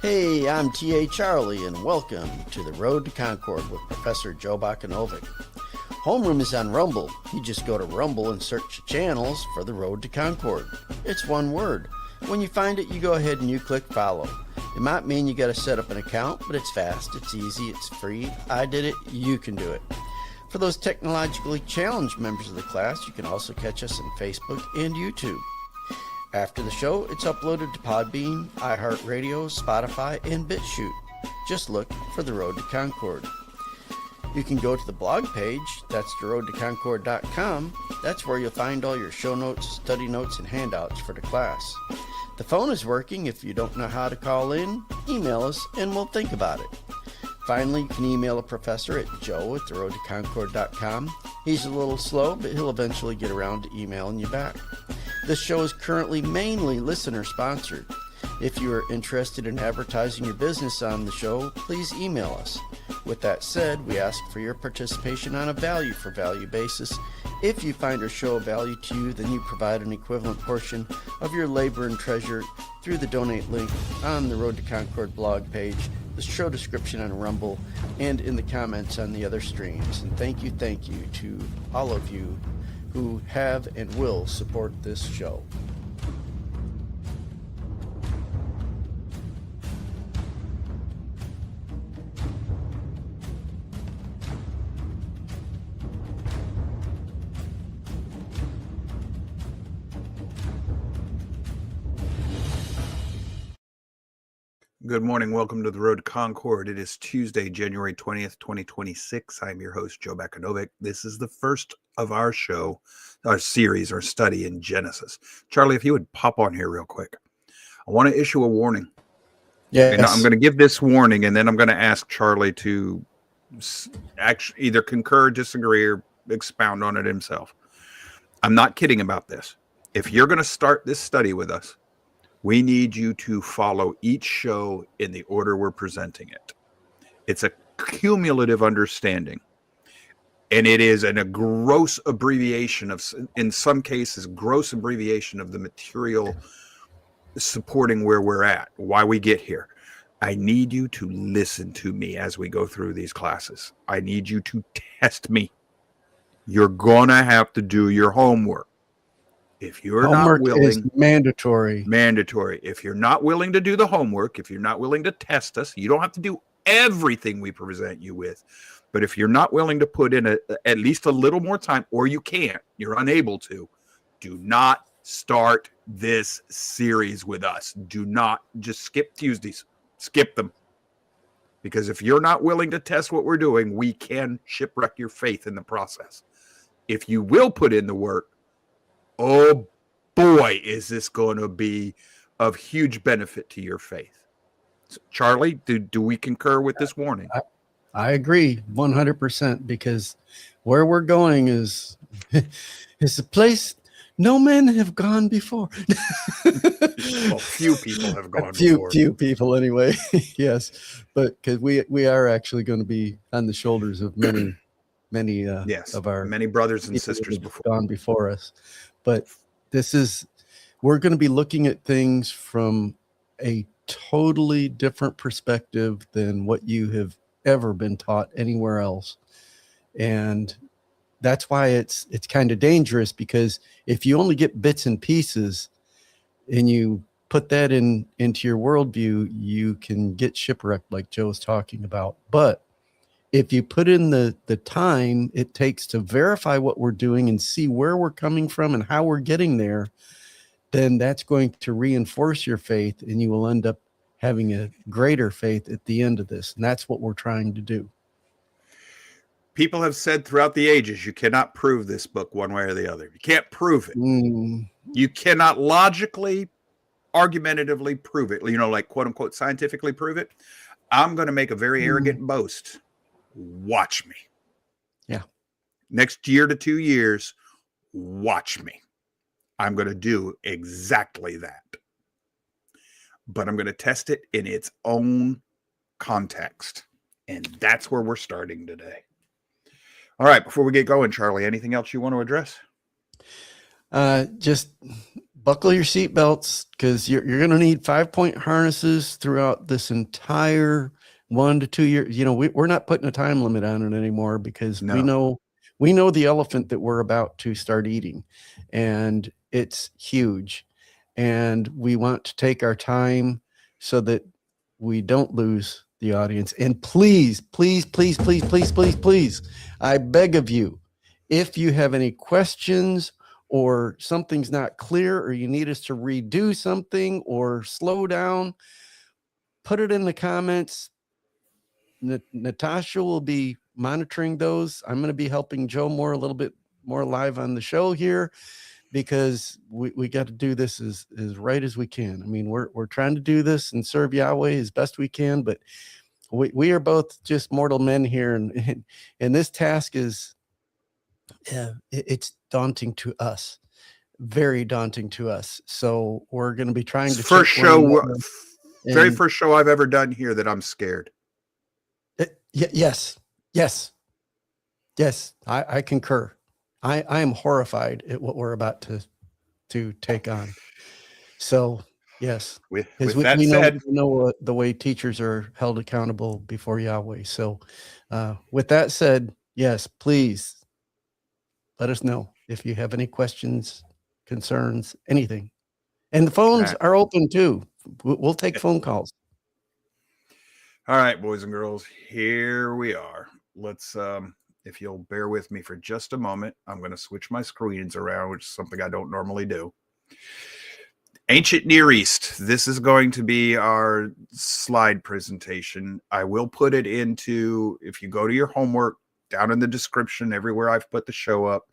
Hey, I'm T.A. Charlie, and welcome to the Road to Concord with Professor Joe Bakanovic. Homeroom is on Rumble. You just go to Rumble and search the channels for the Road to Concord. It's one word. When you find it, you go ahead and you click follow. It might mean you got to set up an account, but it's fast, it's easy, it's free. I did it, you can do it. For those technologically challenged members of the class, you can also catch us on Facebook and YouTube. After the show, it's uploaded to Podbean, iHeartRadio, Spotify, and BitChute. Just look for The Road to Concord. You can go to the blog page, that's theroadtoconcord.com. That's where you'll find all your show notes, study notes, and handouts for the class. The phone is working. If you don't know how to call in, email us and we'll think about it. Finally, you can email a professor at joe@theroadtoconcord.com. He's a little slow, but he'll eventually get around to emailing you back. This show is currently mainly listener-sponsored. If you are interested in advertising your business on the show, please email us. With that said, we ask for your participation on a value-for-value basis. If you find our show of value to you, then you provide an equivalent portion of your labor and treasure through the donate link on the Road to Concord blog page, the show description on Rumble, and in the comments on the other streams. And thank you to all of you who have and will support this show. Good morning. Welcome to the Road to Concord. It is Tuesday, January 20th, 2026. I'm your host, Joe Bakanovic. This is the first of our show, our series, our study in Genesis. Charlie, if you would pop on here real quick. I want to issue a warning. Yes. And I'm going to give this warning, and then I'm going to ask Charlie to actually either concur, disagree, or expound on it himself. I'm not kidding about this. If you're going to start this study with us, we need you to follow each show in the order we're presenting it. It's a cumulative understanding, and it is a gross abbreviation of, in some cases, gross abbreviation of the material supporting where we're at, why we get here. I need you to listen to me as we go through these classes. I need you to test me. You're going to have to do your homework. If you're Homework not willing, is mandatory. If you're not willing to do the homework, if you're not willing to test us, you don't have to do everything we present you with. But if you're not willing to put in at least a little more time, or you can't, you're unable to, do not start this series with us. Do not just skip Tuesdays. Skip them. Because if you're not willing to test what we're doing, we can shipwreck your faith in the process. If you will put in the work, oh boy, is this going to be of huge benefit to your faith. So, Charlie, do we concur with this warning? I agree 100% because where we're going is a place no men have gone before. Well, few people have gone before. Few people anyway. Yes, but because we are actually going to be on the shoulders of many yes, of our many brothers and sisters gone before us. But we're going to be looking at things from a totally different perspective than what you have ever been taught anywhere else. And that's why it's kind of dangerous, because if you only get bits and pieces and you put that into your worldview, you can get shipwrecked like Joe's talking about. But if you put in the time it takes to verify what we're doing and see where we're coming from and how we're getting there, then that's going to reinforce your faith, and you will end up having a greater faith at the end of this. And that's what we're trying to do. People have said throughout the ages, you cannot prove this book one way or the other. You can't prove it. You cannot logically, argumentatively prove it. Like quote unquote scientifically prove it. I'm going to make a very arrogant boast. Watch me. Yeah. Next year to 2 years, watch me. I'm going to do exactly that. But I'm going to test it in its own context. And that's where we're starting today. All right, before we get going, Charlie, anything else you want to address? Just Buckle your seatbelts, because you're going to need 5-point harnesses throughout this entire 1 to 2 years. We're not putting a time limit on it anymore, because we No. know the elephant that we're about to start eating, and it's huge. And we want to take our time so that we don't lose the audience. And please, please, please, please, please, please, please, I beg of you, if you have any questions or something's not clear or you need us to redo something or slow down, put it in the comments. Natasha will be monitoring those. I'm going to be helping Joe a little bit more live on the show here, because we got to do this as right as we can. I mean, we're trying to do this and serve Yahweh as best we can, but we are both just mortal men here, and this task is it's daunting to us, very daunting to us. So we're going to be trying to First check one show, another. very first show I've ever done here that I'm scared. Yes. I concur. I am horrified at what we're about to take on. So yes, With we that said, know the way teachers are held accountable before Yahweh. So with that said, yes, please let us know if you have any questions, concerns, anything. And the phones are open too. We'll take phone calls. All right, boys and girls, here we are. Let's, if you'll bear with me for just a moment, I'm going to switch my screens around, which is something I don't normally do. Ancient Near East. This is going to be our slide presentation. I will put it into, if you go to your homework, down in the description, everywhere I've put the show up,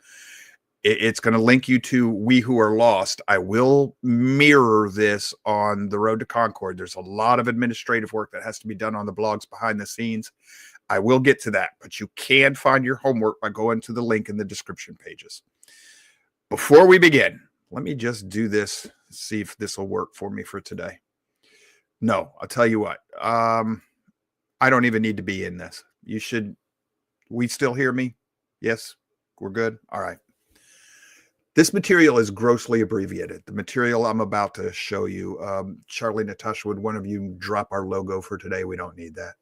it's going to link you to We Who Are Lost. I will mirror this on the Road to Concord. There's a lot of administrative work that has to be done on the blogs behind the scenes. I will get to that, but you can find your homework by going to the link in the description pages. Before we begin, let me just do this, see if this will work for me for today. No, I'll tell you what. I don't even need to be in this. You should. We still hear me? Yes, we're good. All right. This material is grossly abbreviated. The material I'm about to show you. Charlie, Natasha, would one of you drop our logo for today? We don't need that.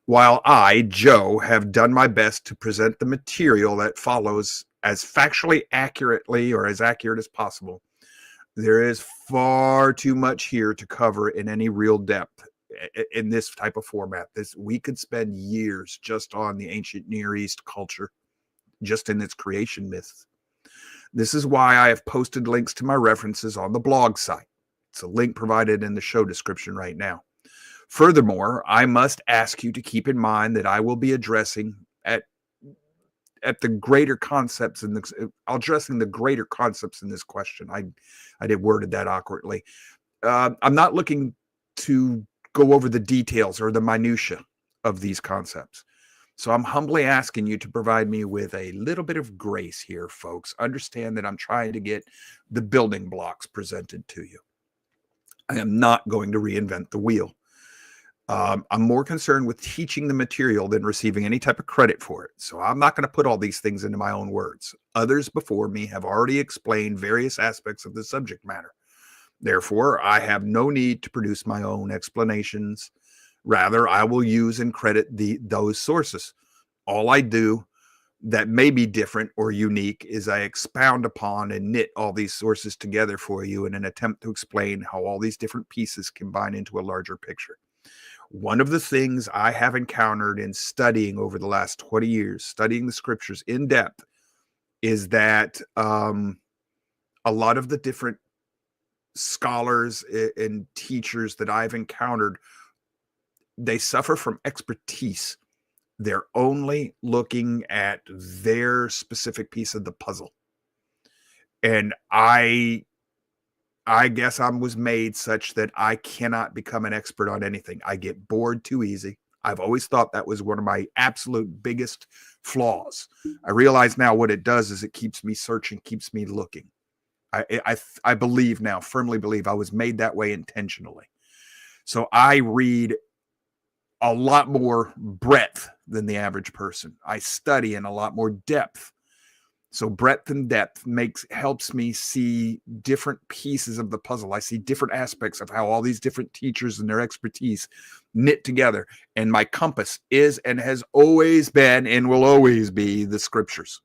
While I, Joe, have done my best to present the material that follows as factually accurately or as accurate as possible, there is far too much here to cover in any real depth in this type of format. We could spend years just on the ancient Near East culture, just in its creation myths. This is why I have posted links to my references on the blog site. It's a link provided in the show description right now. Furthermore, I must ask you to keep in mind that I will be addressing the greater concepts in this, addressing the greater concepts in this question. I did worded that awkwardly. I'm not looking to go over the details or the minutia of these concepts. So I'm humbly asking you to provide me with a little bit of grace here, folks. Understand that I'm trying to get the building blocks presented to you. I am not going to reinvent the wheel. I'm more concerned with teaching the material than receiving any type of credit for it. So I'm not going to put all these things into my own words. Others before me have already explained various aspects of the subject matter. Therefore, I have no need to produce my own explanations. Rather, I will use and credit those sources. All I do that may be different or unique is I expound upon and knit all these sources together for you in an attempt to explain how all these different pieces combine into a larger picture. One of the things I have encountered in studying over the last 20 years, studying the scriptures in depth, is that a lot of the different scholars and teachers that I've encountered, they suffer from expertise. They're only looking at their specific piece of the puzzle. And I guess I was made such that I cannot become an expert on anything. I get bored too easy. I've always thought that was one of my absolute biggest flaws. I realize now what it does is it keeps me searching, keeps me looking. I believe now, firmly believe I was made that way intentionally. So I read a lot more breadth than the average person. I study in a lot more depth. So breadth and depth helps me see different pieces of the puzzle. I see different aspects of how all these different teachers and their expertise knit together. And my compass is and has always been and will always be the scriptures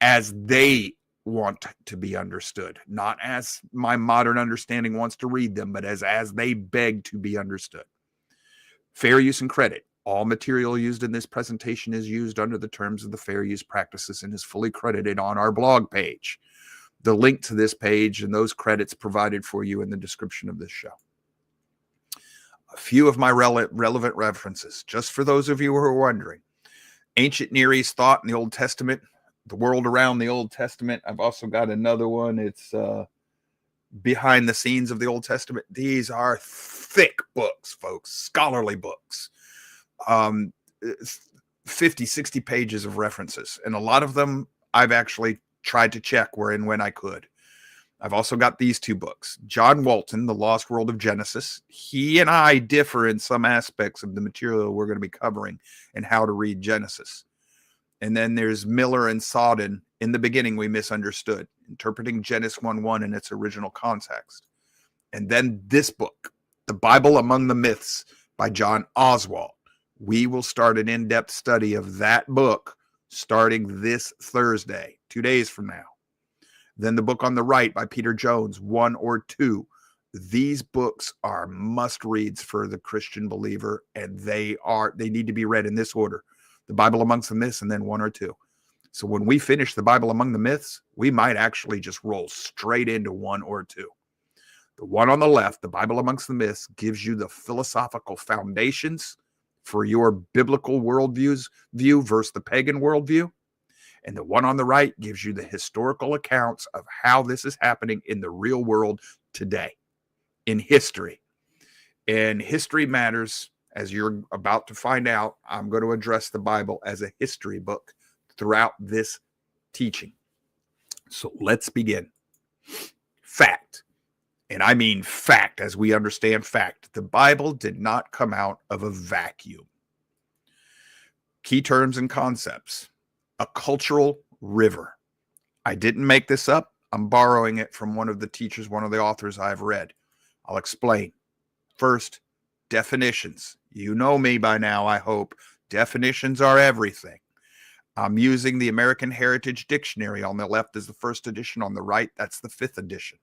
as they want to be understood, not as my modern understanding wants to read them, but as they beg to be understood. Fair use and credit. All material used in this presentation is used under the terms of the fair use practices and is fully credited on our blog page. The link to this page and those credits provided for you in the description of this show. A few of my relevant references, just for those of you who are wondering. Ancient Near East thought in the Old Testament, the world around the Old Testament. I've also got another one. It's behind the scenes of the Old Testament. These are thick books, folks, scholarly books. 50, 60 pages of references. And a lot of them I've actually tried to check where and when I could. I've also got these two books. John Walton, The Lost World of Genesis. He and I differ in some aspects of the material we're going to be covering and how to read Genesis. And then there's Miller and Sodden, In the Beginning We Misunderstood, Interpreting Genesis 1:1 in its original context. And then this book, The Bible Among the Myths by John Oswald. We will start an in-depth study of that book starting this Thursday, 2 days from now. Then the book on the right by Peter Jones, 1 or 2. These books are must-reads for the Christian believer, and they need to be read in this order. The Bible Amongst the Myths, and then 1 or 2. So when we finish the Bible Among the Myths, we might actually just roll straight into 1 or 2. The one on the left, the Bible Amongst the Myths, gives you the philosophical foundations for your biblical view versus the pagan worldview. And the one on the right gives you the historical accounts of how this is happening in the real world today, in history. And history matters, as you're about to find out. I'm going to address the Bible as a history book throughout this teaching. So let's begin. Fact. And I mean fact, as we understand fact. The Bible did not come out of a vacuum. Key terms and concepts. A cultural river. I didn't make this up. I'm borrowing it from one of the teachers, one of the authors I've read. I'll explain. First, definitions. You know me by now, I hope. Definitions are everything. I'm using the American Heritage Dictionary. On the left is the first edition. On the right, that's the 5th edition.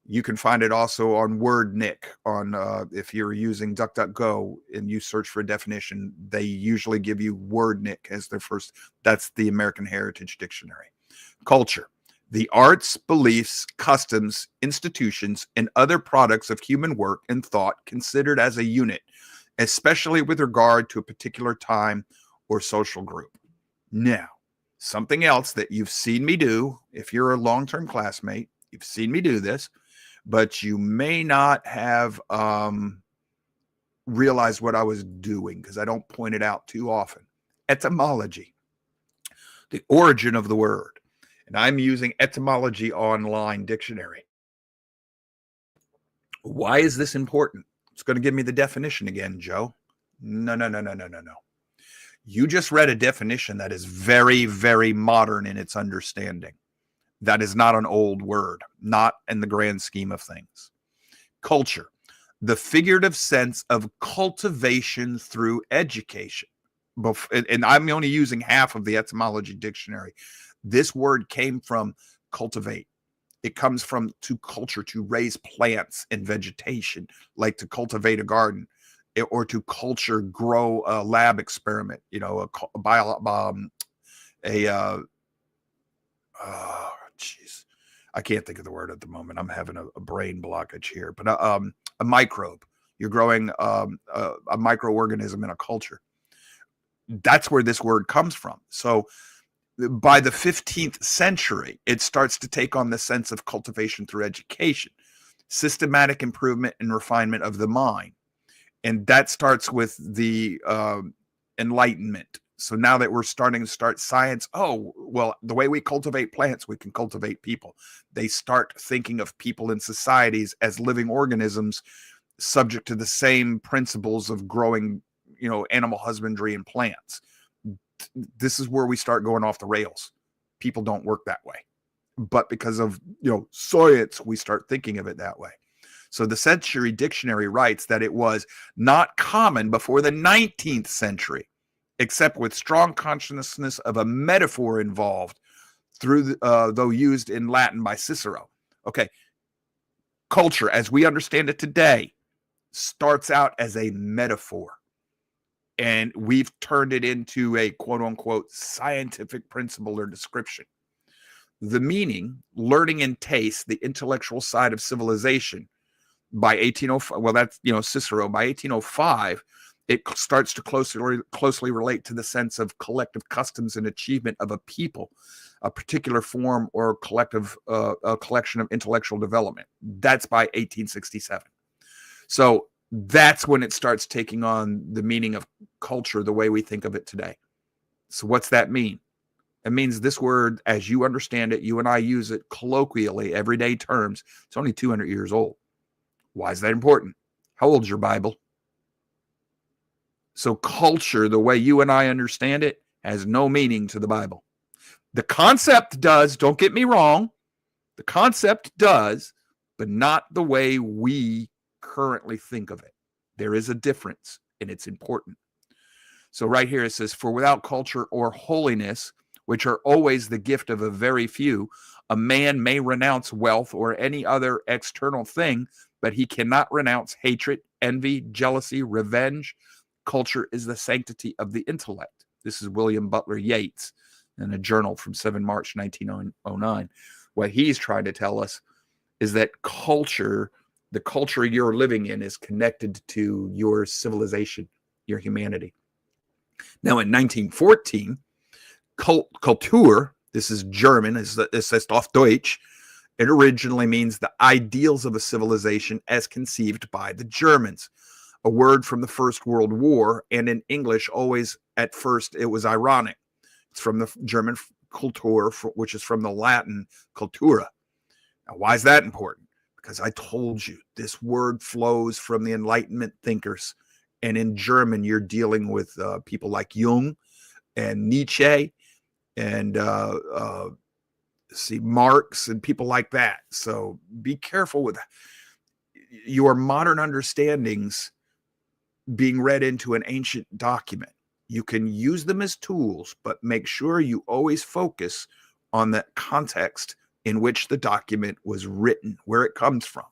You can find it also on WordNick. If you're using DuckDuckGo and you search for a definition, they usually give you WordNick as their first. That's the American Heritage Dictionary. Culture. The arts, beliefs, customs, institutions, and other products of human work and thought considered as a unit, especially with regard to a particular time or social group. Now, something else that you've seen me do, if you're a long-term classmate, you've seen me do this, but you may not have realized what I was doing because I don't point it out too often. Etymology, the origin of the word. And I'm using Etymology Online Dictionary. Why is this important? It's going to give me the definition again, Joe. No. You just read a definition that is very, very modern in its understanding. That is not an old word, not in the grand scheme of things. Culture, the figurative sense of cultivation through education. And I'm only using half of the Etymology Dictionary. This word came from cultivate. It comes from to culture, to raise plants and vegetation, like to cultivate a garden, or to culture, grow a lab experiment, I can't think of the word at the moment. I'm having a brain blockage here, but a microbe. You're growing a microorganism in a culture. That's where this word comes from. So by the 15th century, it starts to take on the sense of cultivation through education, systematic improvement and refinement of the mind. And that starts with the Enlightenment. So now that we're starting to start science, the way we cultivate plants, we can cultivate people. They start thinking of people in societies as living organisms subject to the same principles of growing, animal husbandry and plants. this is where we start going off the rails. People don't work that way. But because of, science, we start thinking of it that way. So the Century Dictionary writes that it was not common before the 19th century, except with strong consciousness of a metaphor involved, though used in Latin by Cicero. Okay, culture, as we understand it today, starts out as a metaphor. And we've turned it into a quote-unquote scientific principle or description. The meaning, learning and taste, the intellectual side of civilization, by 1805, well, that's, Cicero, by 1805, it starts to closely relate to the sense of collective customs and achievement of a people, a particular form or a collection of intellectual development. That's by 1867. So that's when it starts taking on the meaning of culture the way we think of it today. So what's that mean? It means this word, as you understand it, you and I use it colloquially, everyday terms. It's only 200 years old. Why is that important? How old's your Bible? So culture, the way you and I understand it, has no meaning to the Bible. The concept does, don't get me wrong. The concept does, but not the way we currently think of it. There is a difference, and it's important. So right here it says, for without culture or holiness, which are always the gift of a very few, a man may renounce wealth or any other external thing, but he cannot renounce hatred, envy, jealousy, revenge. Culture is the sanctity of the intellect. This is William Butler Yeats in a journal from 7 March 1909. What he's trying to tell us is that culture, the culture you're living in, is connected to your civilization, your humanity. Now, in 1914, Kultur, this is German, es heißt auf Deutsch. It originally means the ideals of a civilization as conceived by the Germans, a word from the First World War, and in English, always at first, it was ironic. It's from the German Kultur, which is from the Latin cultura. Now, why is that important? Because I told you, this word flows from the Enlightenment thinkers. And in German, you're dealing with people like Jung and Nietzsche and Marx and people like that. So be careful with your modern understandings being read into an ancient document. You can use them as tools, but make sure you always focus on the context in which the document was written, where it comes from.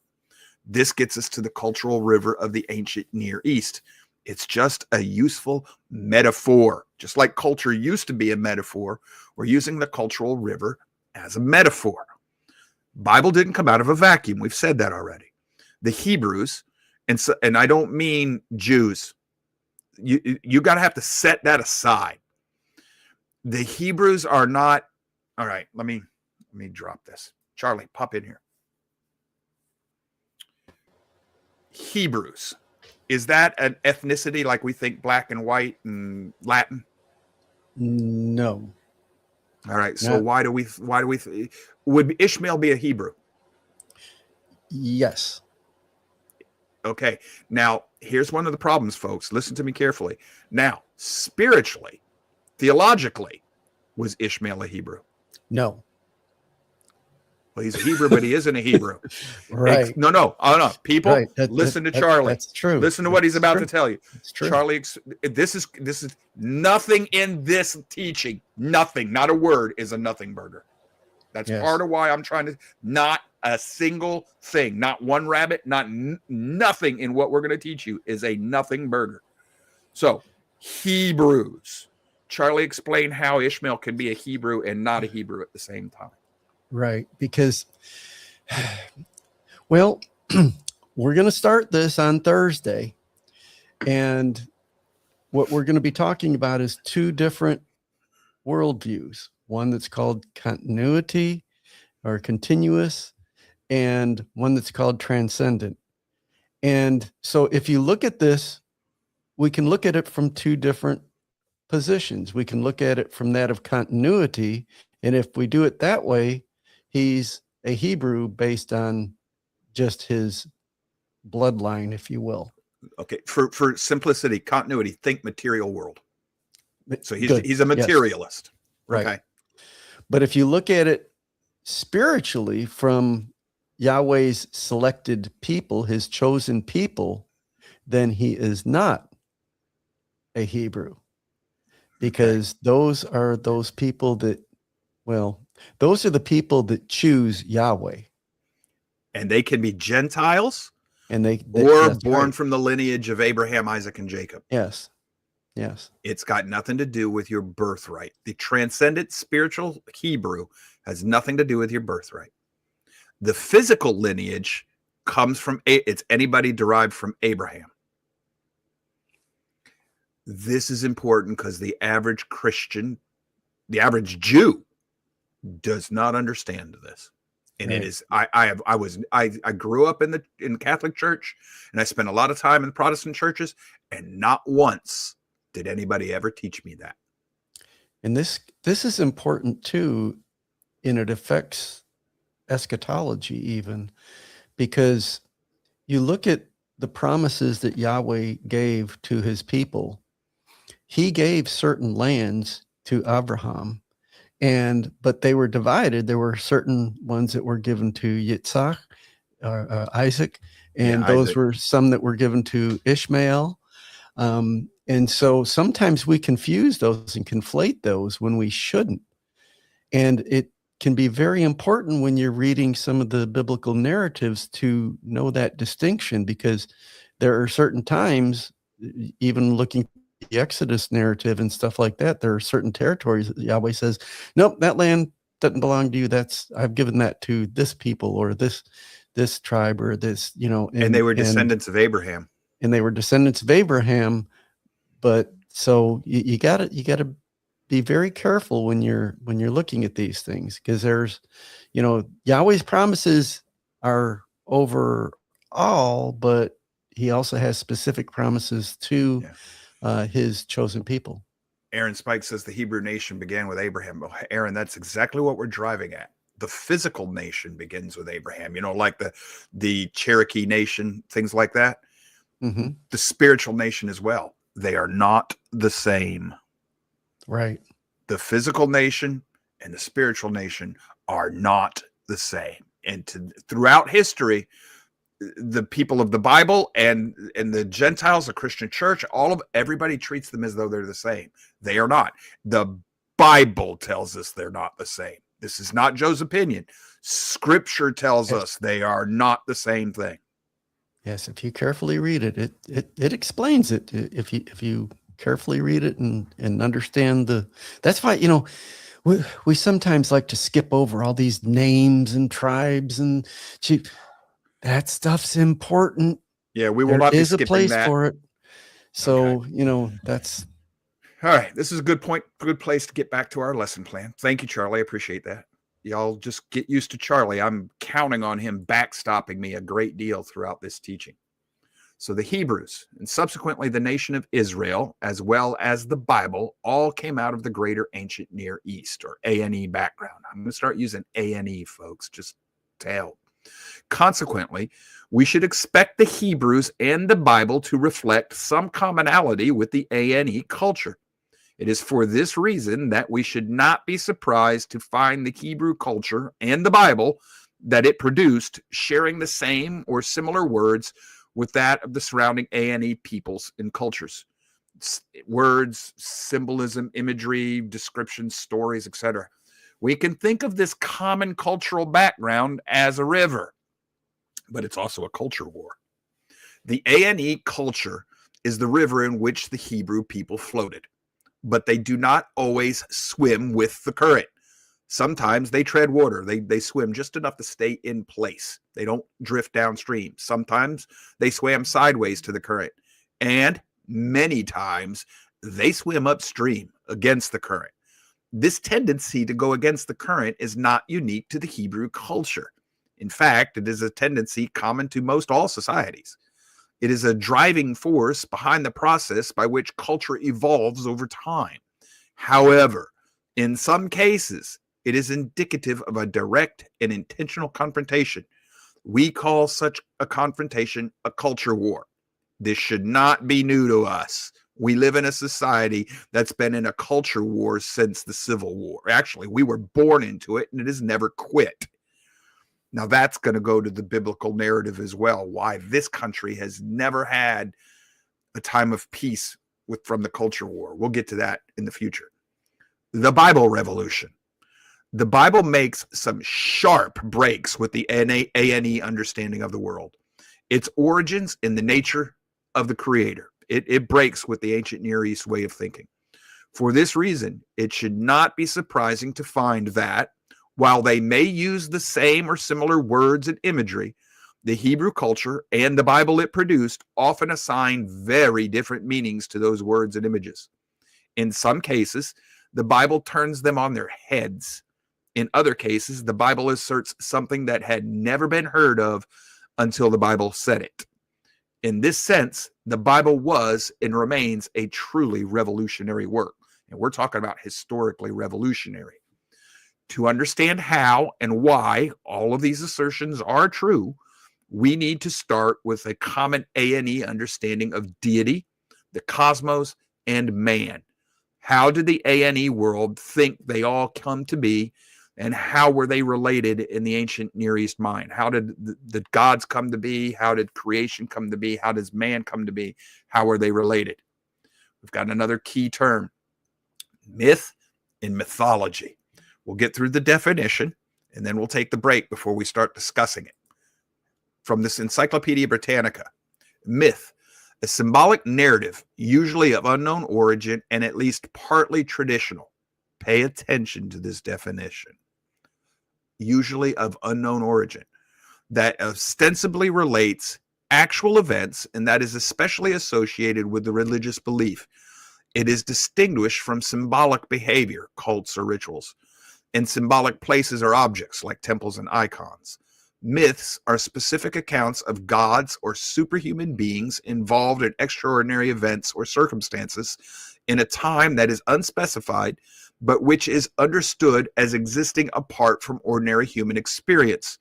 This gets us to the cultural river of the ancient Near East. It's just a useful metaphor. Just like culture used to be a metaphor, we're using the cultural river as a metaphor. Bible didn't come out of a vacuum. We've said that already. The Hebrews, and I don't mean Jews. You got to have to set that aside. The Hebrews are not. All right, let me drop this. Charlie, pop in here. Hebrews. Is that an ethnicity like we think black and white and Latin? No. All right. So why do we would Ishmael be a Hebrew? Yes. Okay. Now, here's one of the problems, folks. Listen to me carefully. Now, spiritually, theologically, was Ishmael a Hebrew? No. Well, he's a Hebrew, but he isn't a Hebrew. Right. No. People, right. listen to Charlie. That's true. Listen to what he's about to tell you. It's true. Charlie, this is nothing in this teaching. Nothing, not a word is a nothing burger. That's part of why I'm trying to, not a single thing, not one rabbit, nothing in what we're going to teach you is a nothing burger. So, Hebrews. Charlie, explain how Ishmael can be a Hebrew and not a Hebrew at the same time. Right, because, well, we're going to start this on Thursday, and what we're going to be talking about is two different worldviews. One that's called continuity or continuous, and one that's called transcendent. And so if you look at this, we can look at it from two different positions. We can look at it from that of continuity, and if we do it that way, he's a Hebrew based on just his bloodline, if you will. Okay. For simplicity, continuity, think material world. So Good. he's a Yes. materialist. Right. Okay. But if you look at it spiritually from Yahweh's selected people, his chosen people, then he is not a Hebrew, because those are those people that, well, those are the people that choose Yahweh. And they can be Gentiles And or that's born right. from the lineage of Abraham, Isaac, and Jacob. Yes. Yes. It's got nothing to do with your birthright. The transcendent spiritual Hebrew has nothing to do with your birthright. The physical lineage comes from, it's anybody derived from Abraham. This is important because the average Christian, the average Jew, does not understand this. And Right. it is, I grew up in the Catholic Church, and I spent a lot of time in Protestant churches, and not once did anybody ever teach me that. And this is important too, and it affects eschatology even, because you look at the promises that Yahweh gave to his people. He gave certain lands to Abraham, but they were divided. There were certain ones that were given to Yitzhak, Isaac, and those Isaac. were some that were given to Ishmael. And so sometimes we confuse those and conflate those when we shouldn't. And it can be very important when you're reading some of the biblical narratives to know that distinction, because there are certain times, even looking at the Exodus narrative and stuff like that, there are certain territories that Yahweh says, nope, that land doesn't belong to you. I've given that to this people or this tribe or this, And they were descendants of Abraham. And they were descendants of Abraham. But so you gotta be very careful when you're looking at these things, because there's, Yahweh's promises are over all, but he also has specific promises to his chosen people. Aaron Spike says the Hebrew nation began with Abraham. Well, Aaron, that's exactly what we're driving at. The physical nation begins with Abraham, like the Cherokee nation, things like that. Mm-hmm. The spiritual nation as well. They are not the same. Right. The physical nation and the spiritual nation are not the same. And throughout history, the people of the Bible and the Gentiles, the Christian church, everybody treats them as though they're the same. They are not. The Bible tells us they're not the same. This is not Joe's opinion. Scripture tells us they are not the same thing. Yes, if you carefully read it, it explains it. If you carefully read it and understand that's why, we sometimes like to skip over all these names and tribes and that stuff's important. Yeah, we will not be skipping that. There is a place for it. So, that's all right. This is a good point. Good place to get back to our lesson plan. Thank you, Charlie. I appreciate that. Y'all just get used to Charlie. I'm counting on him backstopping me a great deal throughout this teaching. So the Hebrews and subsequently the nation of Israel, as well as the Bible, all came out of the greater ancient Near East, or ANE background. I'm going to start using ANE, folks, just to help. Consequently, we should expect the Hebrews and the Bible to reflect some commonality with the ANE culture. It is for this reason that we should not be surprised to find the Hebrew culture and the Bible that it produced sharing the same or similar words with that of the surrounding ANE peoples and cultures. Words, symbolism, imagery, descriptions, stories, etc. We can think of this common cultural background as a river, but it's also a culture war. The ANE culture is the river in which the Hebrew people floated, but they do not always swim with the current. Sometimes they tread water. They swim just enough to stay in place. They don't drift downstream. Sometimes they swam sideways to the current. And many times they swim upstream against the current. This tendency to go against the current is not unique to the Hebrew culture. In fact, it is a tendency common to most all societies. It is a driving force behind the process by which culture evolves over time. However, in some cases, it is indicative of a direct and intentional confrontation. We call such a confrontation a culture war. This should not be new to us. We live in a society that's been in a culture war since the Civil War. Actually, we were born into it, and it has never quit. Now, that's going to go to the biblical narrative as well, why this country has never had a time of peace from the culture war. We'll get to that in the future. The Bible revolution. The Bible makes some sharp breaks with the A&E understanding of the world. Its origins in the nature of the Creator. It breaks with the ancient Near East way of thinking. For this reason, it should not be surprising to find that, while they may use the same or similar words and imagery, the Hebrew culture and the Bible it produced often assign very different meanings to those words and images. In some cases, the Bible turns them on their heads. In other cases, the Bible asserts something that had never been heard of until the Bible said it. In this sense, the Bible was and remains a truly revolutionary work. And we're talking about historically revolutionary. To understand how and why all of these assertions are true, we need to start with a common A&E understanding of deity, the cosmos, and man. How did the A&E world think they all come to be, and how were they related in the ancient Near East mind? How did the gods come to be? How did creation come to be? How does man come to be? How are they related? We've got another key term, myth and mythology. We'll get through the definition, and then we'll take the break before we start discussing it. From this Encyclopedia Britannica, myth, a symbolic narrative, usually of unknown origin and at least partly traditional. Pay attention to this definition. Usually of unknown origin, that ostensibly relates actual events and that is especially associated with the religious belief. It is distinguished from symbolic behavior, cults or rituals, and symbolic places or objects like temples and icons. Myths are specific accounts of gods or superhuman beings involved in extraordinary events or circumstances in a time that is unspecified, but which is understood as existing apart from ordinary human experience.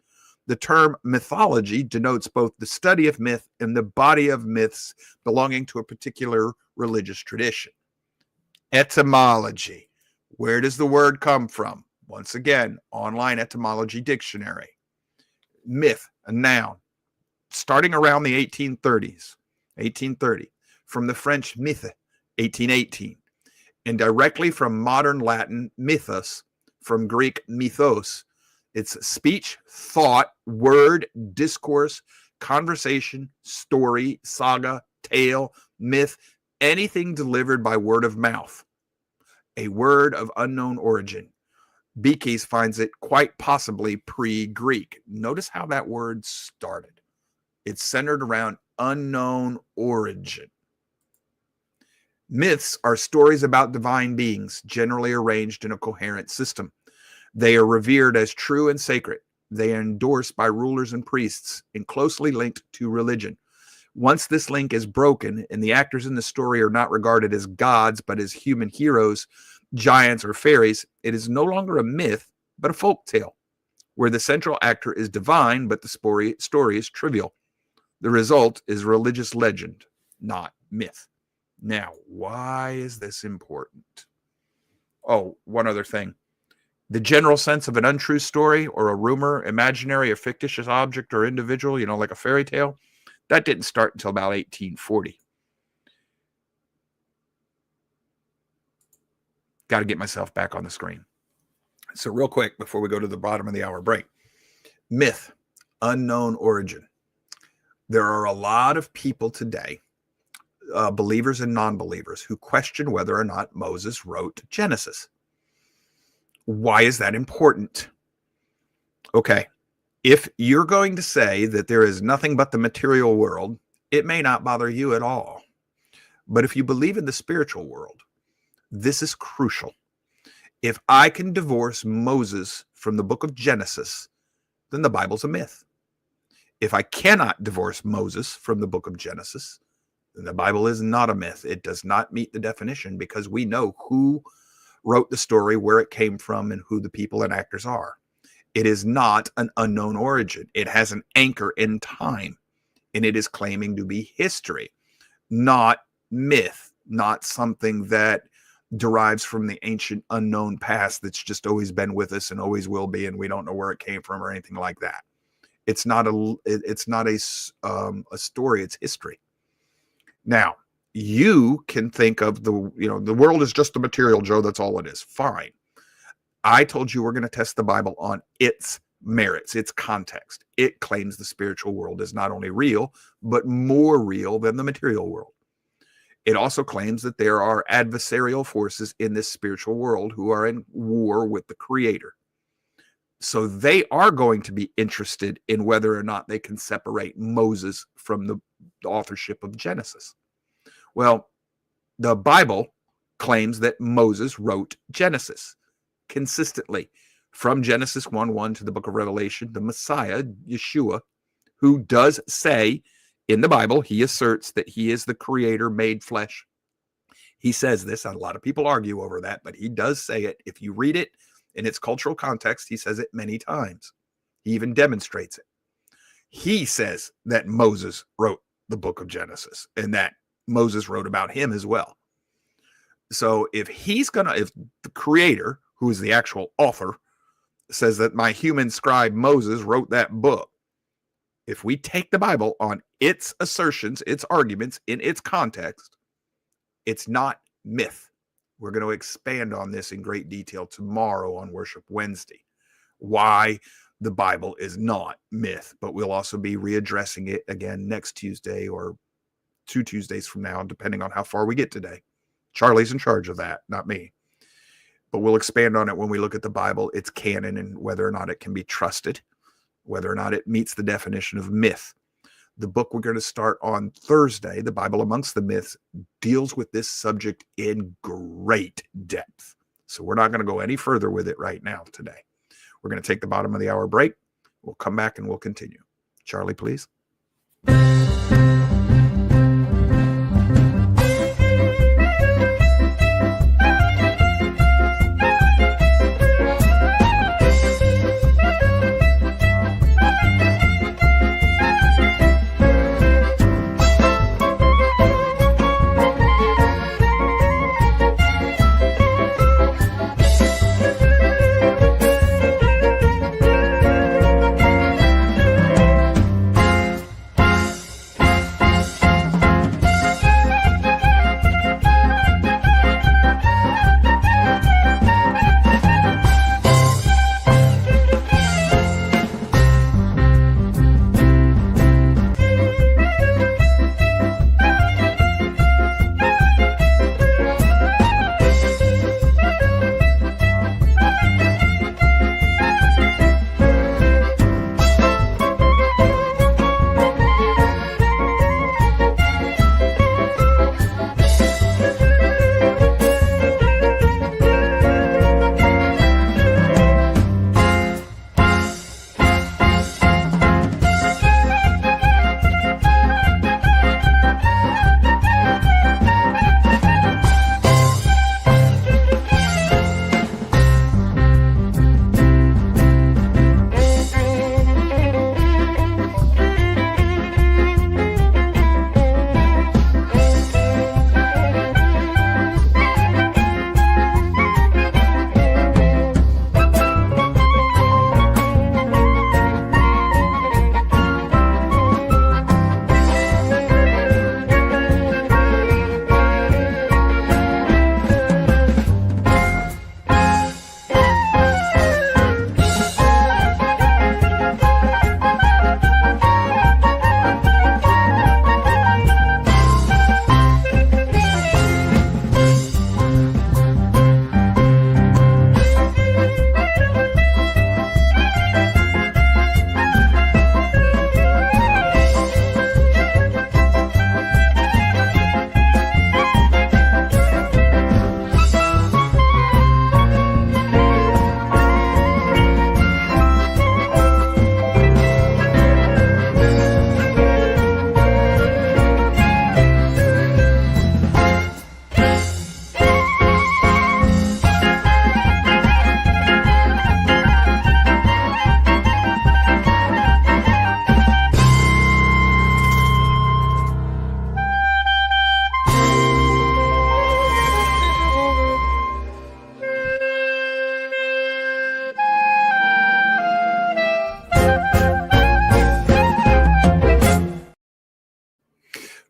The term mythology denotes both the study of myth and the body of myths belonging to a particular religious tradition. Etymology. Where does the word come from? Once again, online etymology dictionary. Myth, a noun, starting around the 1830, from the French mythe, 1818, and directly from modern Latin mythos, from Greek mythos. It's speech, thought, word, discourse, conversation, story, saga, tale, myth, anything delivered by word of mouth. A word of unknown origin. Beekes finds it quite possibly pre-Greek. Notice how that word started. It's centered around unknown origin. Myths are stories about divine beings, generally arranged in a coherent system. They are revered as true and sacred. They are endorsed by rulers and priests and closely linked to religion. Once this link is broken and the actors in the story are not regarded as gods but as human heroes, giants, or fairies, it is no longer a myth but a folk tale, where the central actor is divine but the story is trivial. The result is religious legend, not myth. Now, why is this important? Oh, one other thing. The general sense of an untrue story or a rumor, imaginary or fictitious object or individual, like a fairy tale, that didn't start until about 1840. Got to get myself back on the screen. So real quick, before we go to the bottom of the hour break. Myth, unknown origin. There are a lot of people today, believers and non-believers, who question whether or not Moses wrote Genesis. Why is that important? Okay, if you're going to say that there is nothing but the material world, it may not bother you at all. But if you believe in the spiritual world, this is crucial. If I can divorce Moses from the book of Genesis, then the Bible's a myth. If I cannot divorce Moses from the book of Genesis, then the Bible is not a myth. It does not meet the definition because we know who wrote the story, where it came from, and who the people and actors are. It is not an unknown origin. It has an anchor in time, and it is claiming to be history, not myth. not something that derives from the ancient unknown past that's just always been with us and always will be, and we don't know where it came from or anything like that. It's not a story, it's history. Now, you can think of the world is just the material, Joe, that's all it is. Fine. I told you we're going to test the Bible on its merits, its context. It claims the spiritual world is not only real, but more real than the material world. It also claims that there are adversarial forces in this spiritual world who are in war with the Creator. So they are going to be interested in whether or not they can separate Moses from the authorship of Genesis. Well, the Bible claims that Moses wrote Genesis consistently from Genesis 1:1 to the book of Revelation. The Messiah, Yeshua, who does say in the Bible, he asserts that he is the Creator made flesh. He says this, and a lot of people argue over that, but he does say it. If you read it in its cultural context, he says it many times. He even demonstrates it. He says that Moses wrote the book of Genesis and that Moses wrote about him as well. So if the Creator, who is the actual author, says that my human scribe Moses wrote that book, if we take the Bible on its assertions, its arguments, in its context, it's not myth. We're going to expand on this in great detail tomorrow on Worship Wednesday, why the Bible is not myth, but we'll also be readdressing it again next Tuesday or 2 Tuesdays from now, depending on how far we get today. Charlie's in charge of that, not me. But we'll expand on it when we look at the Bible, its canon, and whether or not it can be trusted, whether or not it meets the definition of myth. The book we're going to start on Thursday, The Bible Amongst the Myths, deals with this subject in great depth. So we're not going to go any further with it right now today. We're going to take the bottom of the hour break. We'll come back and we'll continue. Charlie, please.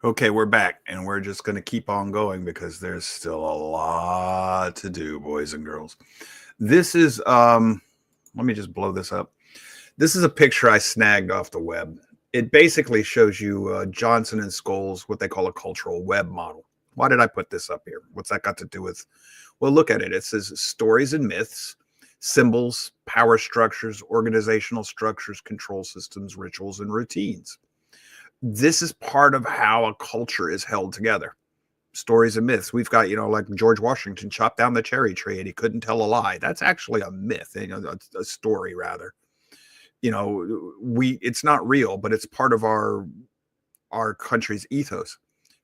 Okay, we're back, and we're just going to keep on going because there's still a lot to do, boys and girls. This is, let me just blow this up. This is a picture I snagged off the web. It basically shows you Johnson and Scholes, what they call a cultural web model. Why did I put this up here? What's that got to do with? Well, look at it. It says stories and myths, symbols, power structures, organizational structures, control systems, rituals, and routines. This is part of how a culture is held together. Stories and myths. We've got, like George Washington chopped down the cherry tree and he couldn't tell a lie. That's actually a myth, a story rather. It's not real, but it's part of our country's ethos.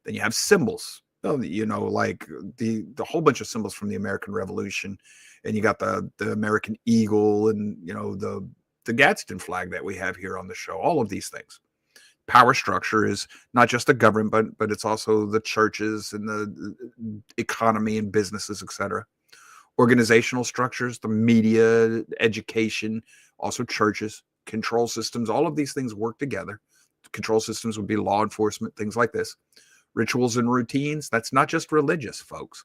Then you have symbols, like the whole bunch of symbols from the American Revolution, and you got the American eagle and the Gadsden flag that we have here on the show. All of these things. Power structure is not just the government, but it's also the churches and the economy and businesses, etc. Organizational structures, the media, education, also churches, control systems. All of these things work together. Control systems would be law enforcement, things like this. Rituals and routines. That's not just religious, folks.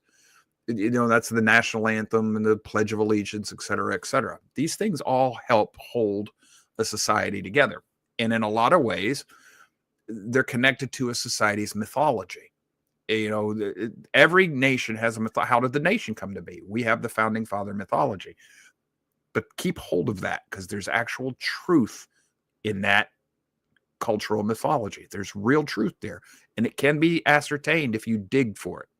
That's the national anthem and the Pledge of Allegiance, etc., etc. These things all help hold a society together. And in a lot of ways, they're connected to a society's mythology. Every nation has a myth. How did the nation come to be? We have the founding father mythology, but keep hold of that because there's actual truth in that cultural mythology. There's real truth there, and it can be ascertained if you dig for it.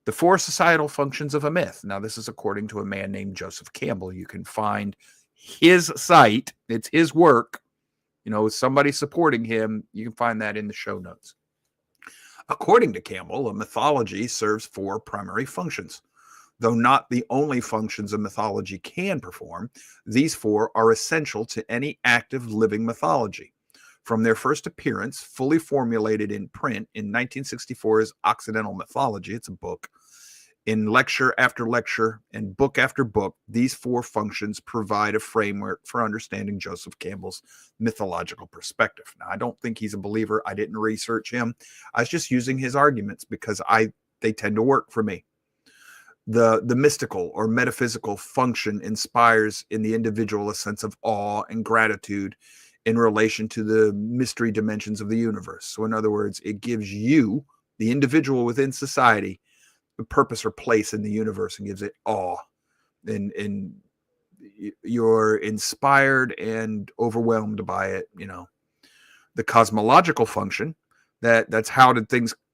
The 4 societal functions of a myth. Now, this is according to a man named Joseph Campbell. You can find his site. It's his work. Somebody supporting him, you can find that in the show notes. According to Campbell, a mythology serves 4 primary functions. Though not the only functions a mythology can perform, these 4 are essential to any active living mythology. From their first appearance, fully formulated in print in 1964's Occidental Mythology, it's a book, in lecture after lecture and book after book, these 4 functions provide a framework for understanding Joseph Campbell's mythological perspective. Now, I don't think he's a believer. I didn't research him. I was just using his arguments because they tend to work for me. The mystical or metaphysical function inspires in the individual a sense of awe and gratitude in relation to the mystery dimensions of the universe. So in other words, it gives you, the individual within society, a purpose or place in the universe and gives it awe, and you're inspired and overwhelmed by it. The cosmological function, that's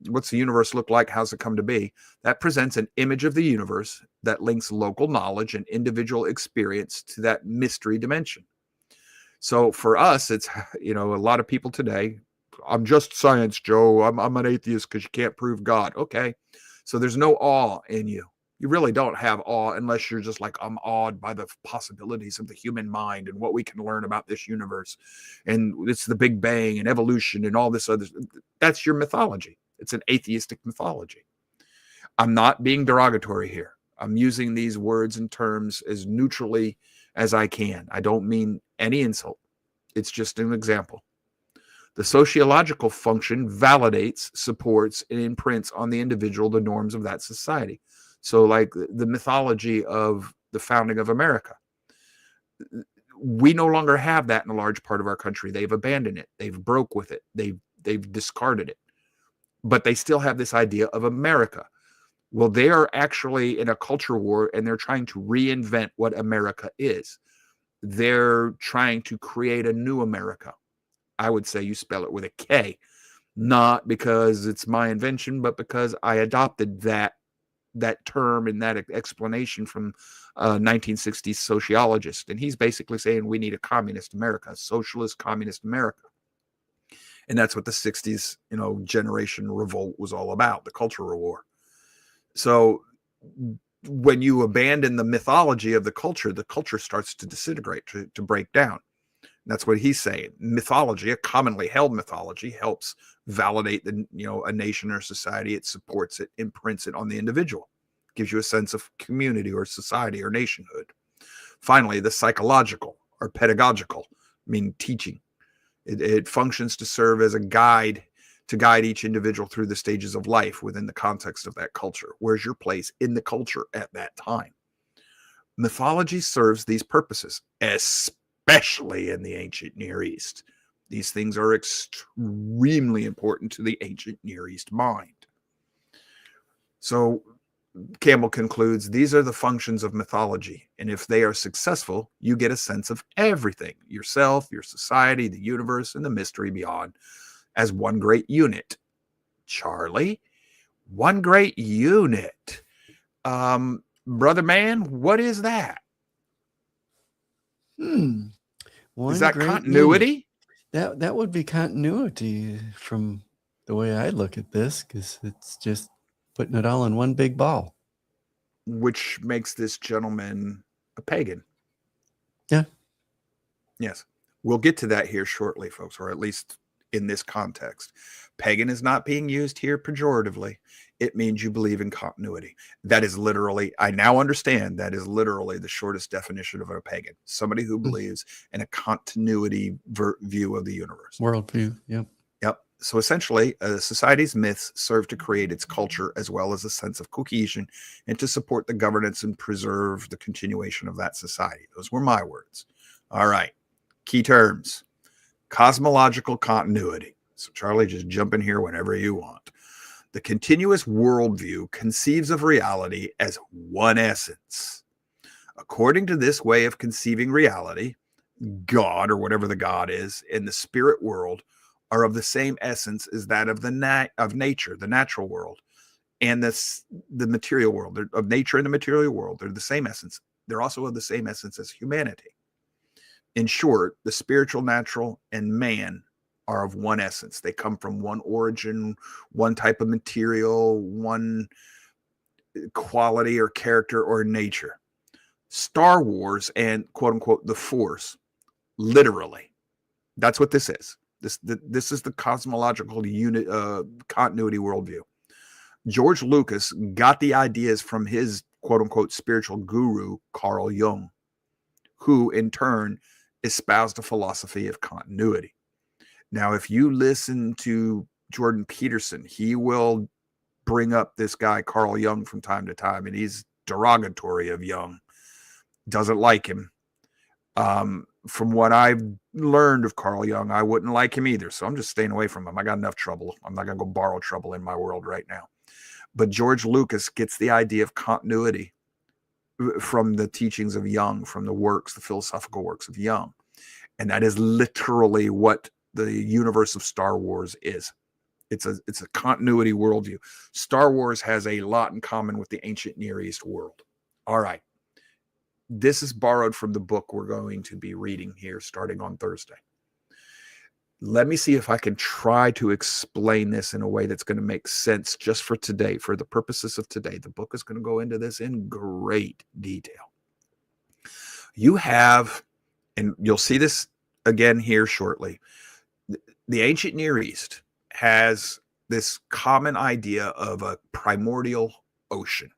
what's the universe look like, how's it come to be, that presents an image of the universe that links local knowledge and individual experience to that mystery dimension. So for us, it's a lot of people today, I'm just science, Joe, I'm an atheist because you can't prove God. Okay, so there's no awe in you. You really don't have awe unless you're just like, I'm awed by the possibilities of the human mind and what we can learn about this universe. And it's the Big Bang and evolution and all this other. That's your mythology. It's an atheistic mythology. I'm not being derogatory here. I'm using these words and terms as neutrally as I can. I don't mean any insult. It's just an example. The sociological function validates, supports, and imprints on the individual the norms of that society. So like the mythology of the founding of America. We no longer have that in a large part of our country. They've abandoned it. They've broke with it. They've discarded it. But they still have this idea of America. Well, they are actually in a culture war, and they're trying to reinvent what America is. They're trying to create a new America. I would say you spell it with a K, not because it's my invention, but because I adopted that term and that explanation from a 1960s sociologist. And he's basically saying we need a communist America, a socialist communist America. And that's what the 60s, generation revolt was all about, the cultural war. So when you abandon the mythology of the culture starts to disintegrate, to break down. That's what he's saying. Mythology, a commonly held mythology, helps validate a nation or society. It supports it, imprints it on the individual, gives you a sense of community or society or nationhood. Finally, the psychological or pedagogical, teaching. It functions to serve as a guide to guide each individual through the stages of life within the context of that culture. Where's your place in the culture at that time? Mythology serves these purposes, especially in the ancient Near East. These things are extremely important to the ancient Near East mind. So Campbell concludes, these are the functions of mythology, and if they are successful, you get a sense of everything, yourself, your society, the universe, and the mystery beyond, as one great unit. Charlie, one great unit. Brother man, what is that? One is that great continuity? Unit. That would be continuity from the way I look at this, because it's just putting it all in one big ball. Which makes this gentleman a pagan. Yeah. Yes. We'll get to that here shortly, folks, or at least in this context. Pagan is not being used here pejoratively. It means you believe in continuity. That is literally, I now understand, that is literally the shortest definition of a pagan. Somebody who believes in a continuity view of the universe. Worldview, yep. Yep. So essentially, a society's myths serve to create its culture as well as a sense of cohesion and to support the governance and preserve the continuation of that society. Those were my words. All right. Key terms. Cosmological continuity. So Charlie, just jump in here whenever you want. The continuous worldview conceives of reality as one essence. According to this way of conceiving reality, God, or whatever the God is, in the spirit world are of the same essence as that of of nature, the natural world, and the material world. They're of nature and the material world. They're the same essence. They're also of the same essence as humanity. In short, the spiritual, natural, and man are of one essence. They come from one origin, one type of material, one quality or character or nature. Star Wars and quote unquote the Force, literally, that's what this is. This is the cosmological unit, continuity worldview. George Lucas got the ideas from his quote unquote spiritual guru, Carl Jung, who in turn espoused a philosophy of continuity. Now, if you listen to Jordan Peterson, he will bring up this guy, Carl Jung, from time to time, and he's derogatory of Jung, doesn't like him. From what I've learned of Carl Jung, I wouldn't like him either, so I'm just staying away from him. I got enough trouble. I'm not going to go borrow trouble in my world right now. But George Lucas gets the idea of continuity from the teachings of Jung, from the works, the philosophical works of Jung. And that is literally what the universe of Star Wars is. It's a continuity worldview. Star Wars has a lot in common with the ancient Near East world. All right. This is borrowed from the book we're going to be reading here starting on Thursday. Let me see if I can try to explain this in a way that's going to make sense just for today, for the purposes of today. The book is going to go into this in great detail. You have, and you'll see this again here shortly, the ancient Near East has this common idea of a primordial ocean.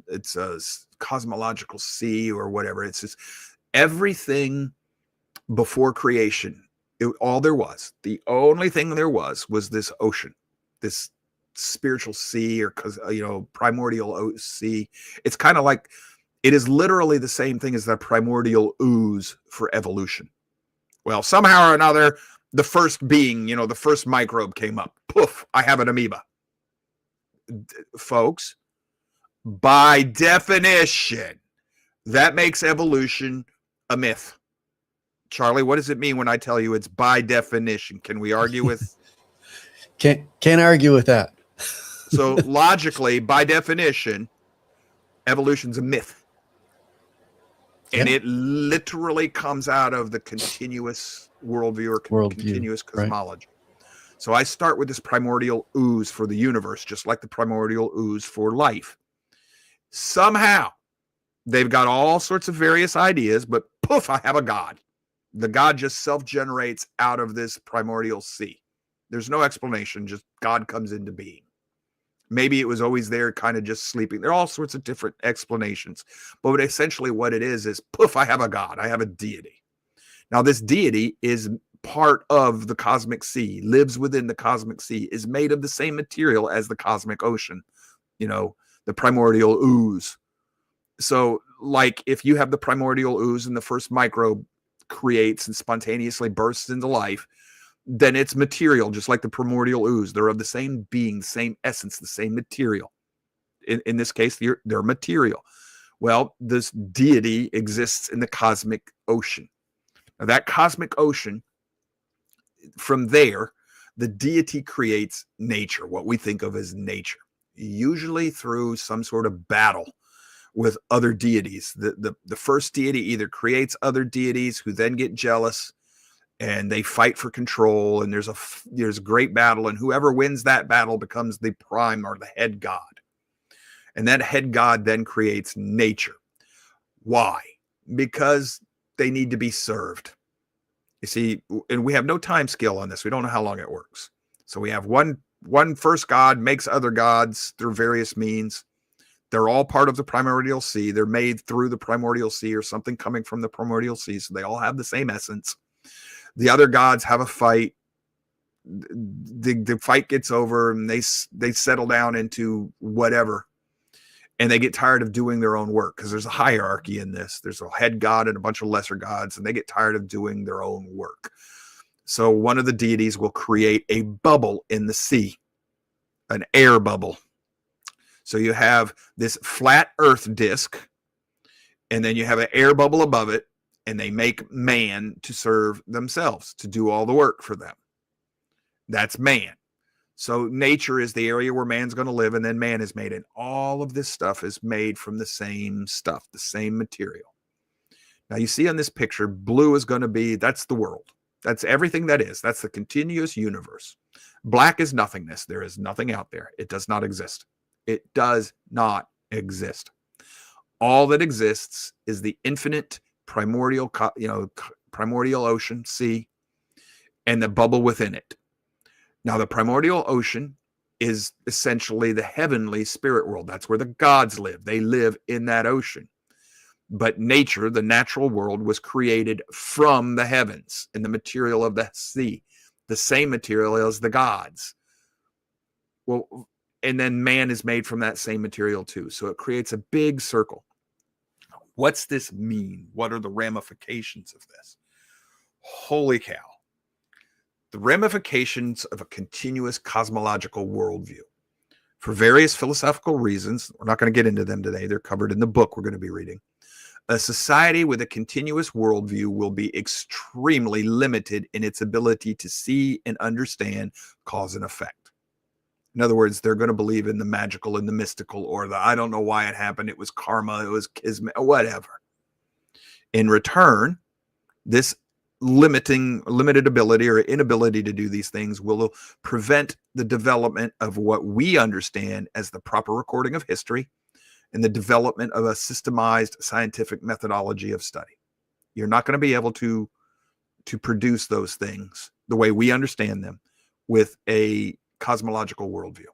It's a cosmological sea or whatever. It's just everything before creation. All there was, the only thing there was this ocean, this spiritual sea, or primordial sea. It's kind of like, it is literally the same thing as the primordial ooze for evolution. Well, somehow or another, the first being, the first microbe came up. Poof, I have an amoeba. Folks, by definition, that makes evolution a myth. Charlie, what does it mean when I tell you it's by definition? Can we argue with? Can't argue with that. So logically, by definition, evolution's a myth. And it literally comes out of the continuous worldview or continuous cosmology. Right. So I start with this primordial ooze for the universe, just like the primordial ooze for life. Somehow, they've got all sorts of various ideas, but poof, I have a God. The God just self-generates out of this primordial sea. There's no explanation, just God comes into being. Maybe it was always there, kind of just sleeping. There are all sorts of different explanations. But essentially what it is poof, I have a God. I have a deity. Now, this deity is part of the cosmic sea, lives within the cosmic sea, is made of the same material as the cosmic ocean, the primordial ooze. So, like, if you have the primordial ooze and the first microbe creates and spontaneously bursts into life, then it's material, just like the primordial ooze. They're of the same being, the same essence, the same material. In this case, they're material. Well, this deity exists in the cosmic ocean. Now, that cosmic ocean, from there, the deity creates nature, what we think of as nature, usually through some sort of battle with other deities. The first deity either creates other deities who then get jealous and they fight for control, and there's a great battle, and whoever wins that battle becomes the prime or the head god. And that head god then creates nature. Why? Because they need to be served. You see, and we have no time scale on this. We don't know how long it works. So we have one first god makes other gods through various means. They're all part of the primordial sea. They're made through the primordial sea or something coming from the primordial sea. So they all have the same essence. The other gods have a fight. The fight gets over and they settle down into whatever. And they get tired of doing their own work because there's a hierarchy in this. There's a head god and a bunch of lesser gods, and they get tired of doing their own work. So one of the deities will create a bubble in the sea, an air bubble. So you have this flat earth disk, and then you have an air bubble above it, and they make man to serve themselves, to do all the work for them. That's man. So nature is the area where man's going to live, and then man is made. And all of this stuff is made from the same stuff, the same material. Now you see on this picture, blue is going to be, that's the world. That's everything that is. That's the continuous universe. Black is nothingness. There is nothing out there. It does not exist. It does not exist. All that exists is the infinite primordial ocean, sea, and the bubble within it. Now, the primordial ocean is essentially the heavenly spirit world. That's where the gods live. They live in that ocean. But nature, the natural world, was created from the heavens in the material of the sea, the same material as the gods. Well, and then man is made from that same material too. So it creates a big circle. What's this mean? What are the ramifications of this? Holy cow. The ramifications of a continuous cosmological worldview. For various philosophical reasons, we're not going to get into them today. They're covered in the book we're going to be reading. A society with a continuous worldview will be extremely limited in its ability to see and understand cause and effect. In other words, they're going to believe in the magical and the mystical, or the I don't know why it happened. It was karma, it was kismet, whatever. In return, this limited ability or inability to do these things will prevent the development of what we understand as the proper recording of history and the development of a systemized scientific methodology of study. You're not going to be able to produce those things the way we understand them with a cosmological worldview.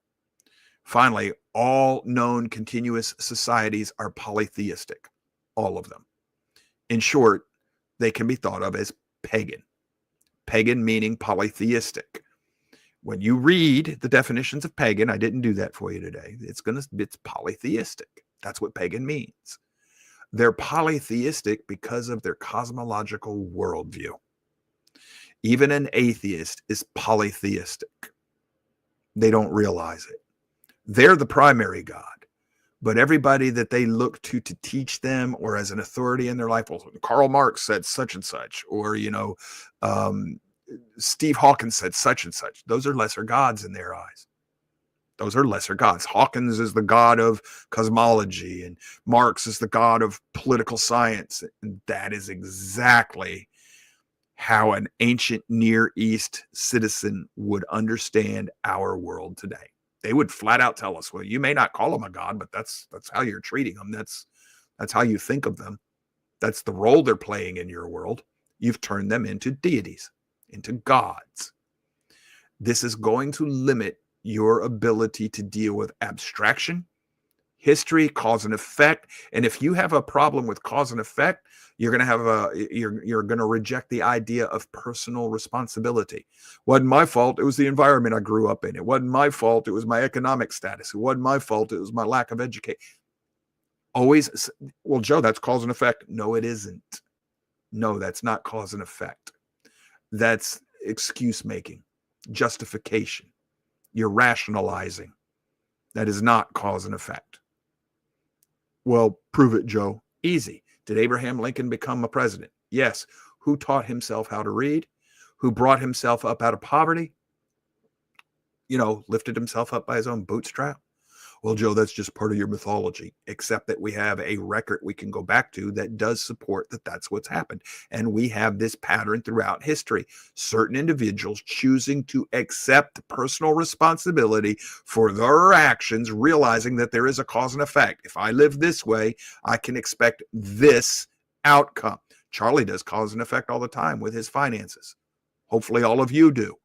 Finally, all known continuous societies are polytheistic, all of them. In short, they can be thought of as pagan. Pagan meaning polytheistic. When you read the definitions of pagan, I didn't do that for you today. It's polytheistic. That's what pagan means. They're polytheistic because of their cosmological worldview. Even an atheist is polytheistic. They don't realize it. They're the primary God. But everybody that they look to teach them or as an authority in their life, well, Karl Marx said such and such, or, Steve Hawkins said such and such. Those are lesser gods in their eyes. Those are lesser gods. Hawkins is the god of cosmology, and Marx is the god of political science. And that is exactly how an ancient Near East citizen would understand our world today. They would flat out tell us, well, you may not call them a god, but that's how you're treating them. That's how you think of them. That's the role they're playing in your world. You've turned them into deities, into gods. This is going to limit your ability to deal with abstraction, History, cause and effect. And if you have a problem with cause and effect, you're going to have you're going to reject the idea of personal responsibility. Wasn't my fault. It was the environment I grew up in. It wasn't my fault. It was my economic status. It wasn't my fault. It was my lack of education. Always, well, Joe, that's cause and effect. No, it isn't. No, that's not cause and effect. That's excuse making, justification. You're rationalizing. That is not cause and effect. Well, prove it, Joe. Easy. Did Abraham Lincoln become a president? Yes. Who taught himself how to read? Who brought himself up out of poverty? Lifted himself up by his own bootstrap? Well, Joe, that's just part of your mythology, except that we have a record we can go back to that does support that that's what's happened. And we have this pattern throughout history. Certain individuals choosing to accept personal responsibility for their actions, realizing that there is a cause and effect. If I live this way, I can expect this outcome. Charlie does cause and effect all the time with his finances. Hopefully all of you do.